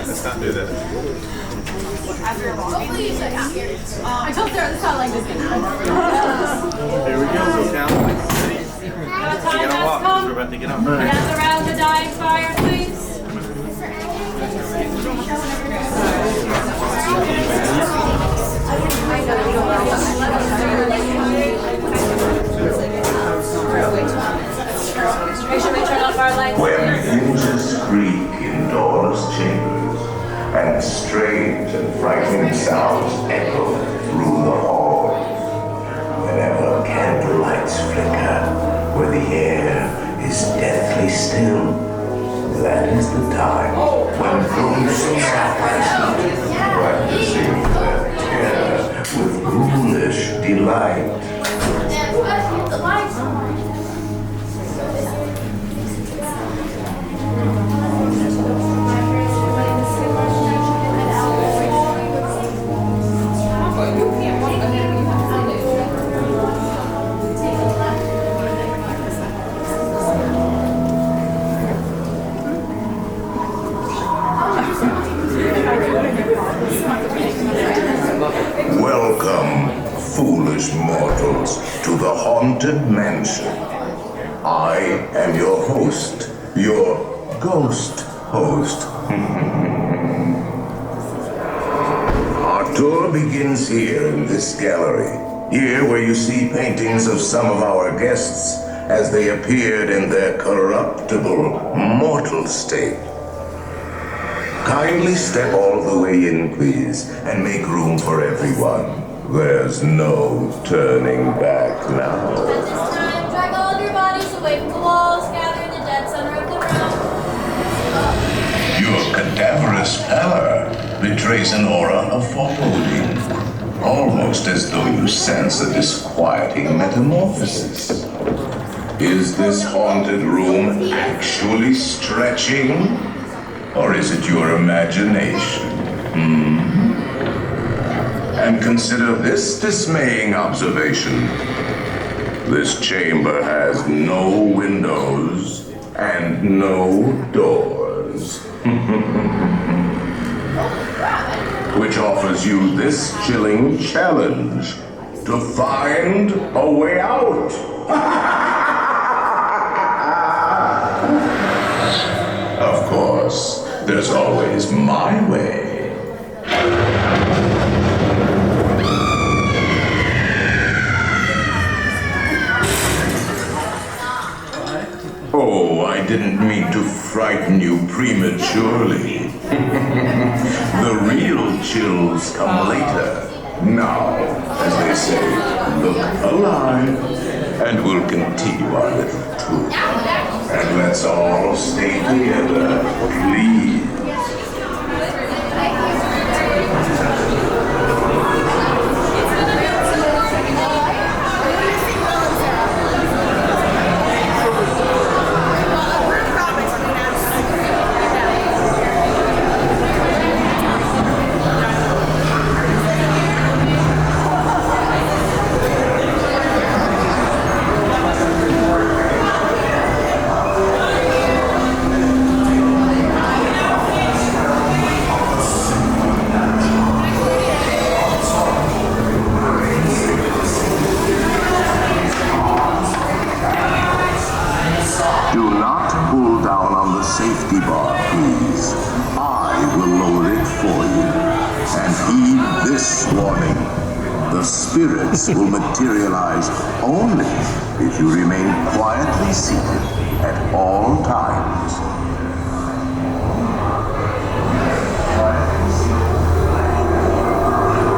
Let's not do that. I told Sarah this sounded like this. Here we go. Go down. Get on walk. We're about to get on. Gather around the dying fire, please. When hinges creak in doorless chambers, and strange and frightening sounds echo through the hall, whenever candlelights flicker, where the air is deathly still, that is the time when ghost travelers practicing their terror with ghoulish delight. Welcome, foolish mortals, to the Haunted Mansion. I am your host, your ghost host. Our tour begins here in this gallery. Here where you see paintings of some of our guests as they appeared in their corruptible, mortal state. Kindly step all the way in, please, and make room for everyone. There's no turning back now. At this time, drag all of your bodies away from the walls, gather in the dead center of the room. Your cadaverous pallor betrays an aura of foreboding, almost as though you sense a disquieting metamorphosis. Is this haunted room actually stretching? Or is it your imagination? And consider this dismaying observation. This chamber has no windows and no doors. Which offers you this chilling challenge to find a way out. Of course, there's always my way. Oh, I didn't mean to frighten you prematurely. The real chills come later. Now, as they say, look alive, and we'll continue our little tour. And let's all stay together, please. warning. The spirits will materialize only if you remain quietly seated at all times.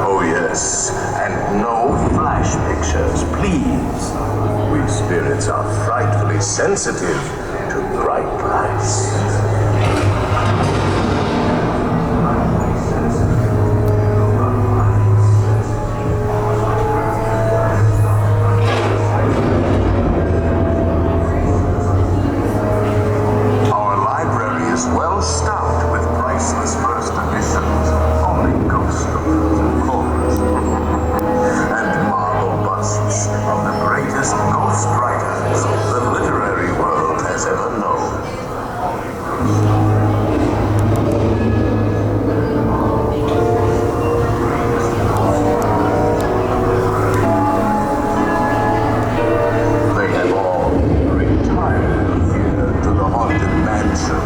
Oh yes, and no flash pictures, please. We spirits are frightfully sensitive to bright lights. Our library is well stocked with priceless first editions, only ghost stories, of course, and marble busts of the greatest ghost writers the literary world has ever known. They have all retired here to the haunted mansion.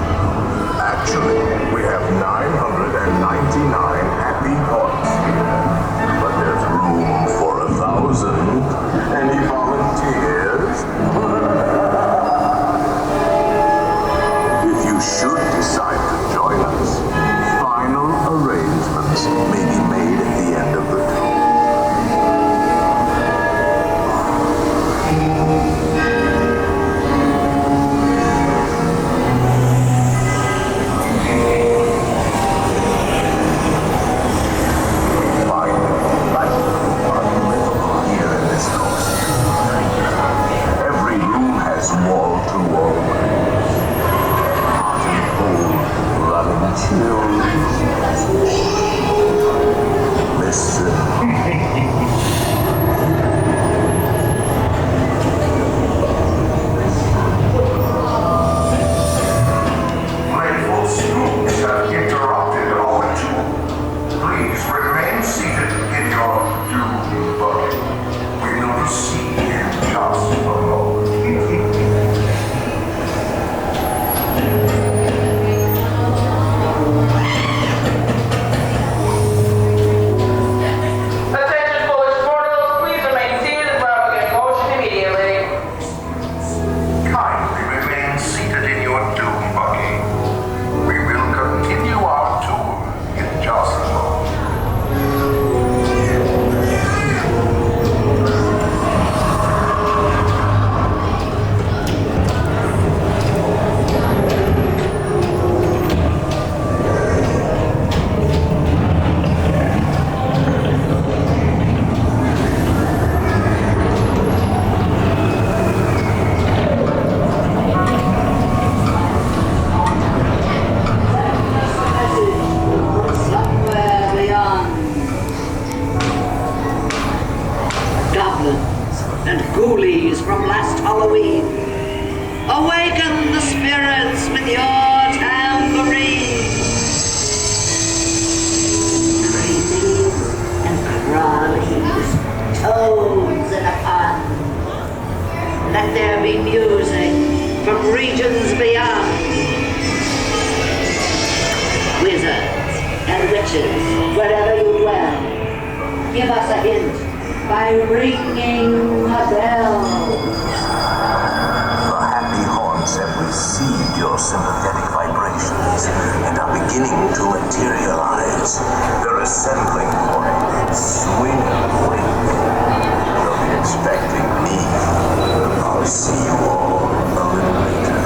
Actually, we have 999 happy haunts here, but there's room for 1,000. Any volunteers? If you should decide to join us, final arrangements may be made at the end of the tour. Every room has wall-to-wall hot and cold, running chills. Listen. Playful spooks have interrupted our tour. Please remain seated in your doom buggy. We will proceed in just a moment. Attention Polish portals, please remain seated and propagate motion immediately. Kindly remain seated in your doom buggy. We will continue our tour in just a moment. Somewhere beyond, goblins and ghoulies from last Halloween, awaken the spirits with your tambourine. Creepies and crawlies, toads in a pond. Let there be music from regions beyond. Wizards and witches, wherever you dwell, give us a hint by ringing a bell. The happy haunts have received your sympathetic vibrations and are beginning to materialize. They're assembling for a swing and wake. They'll be expecting me. I'll see you all a little later.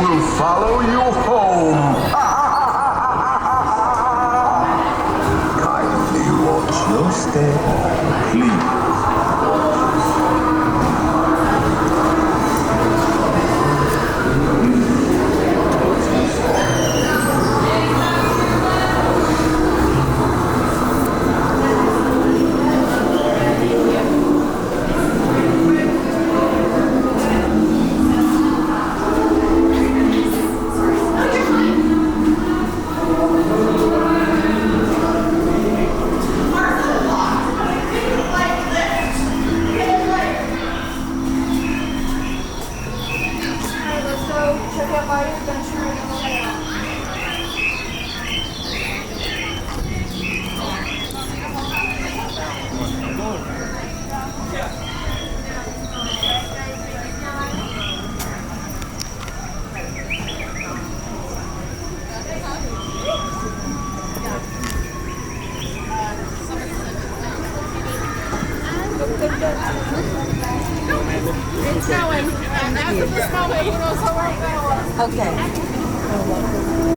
will follow you home. Kindly watch your step, please. It's snowing. After the snow, who knows how we're going. Okay.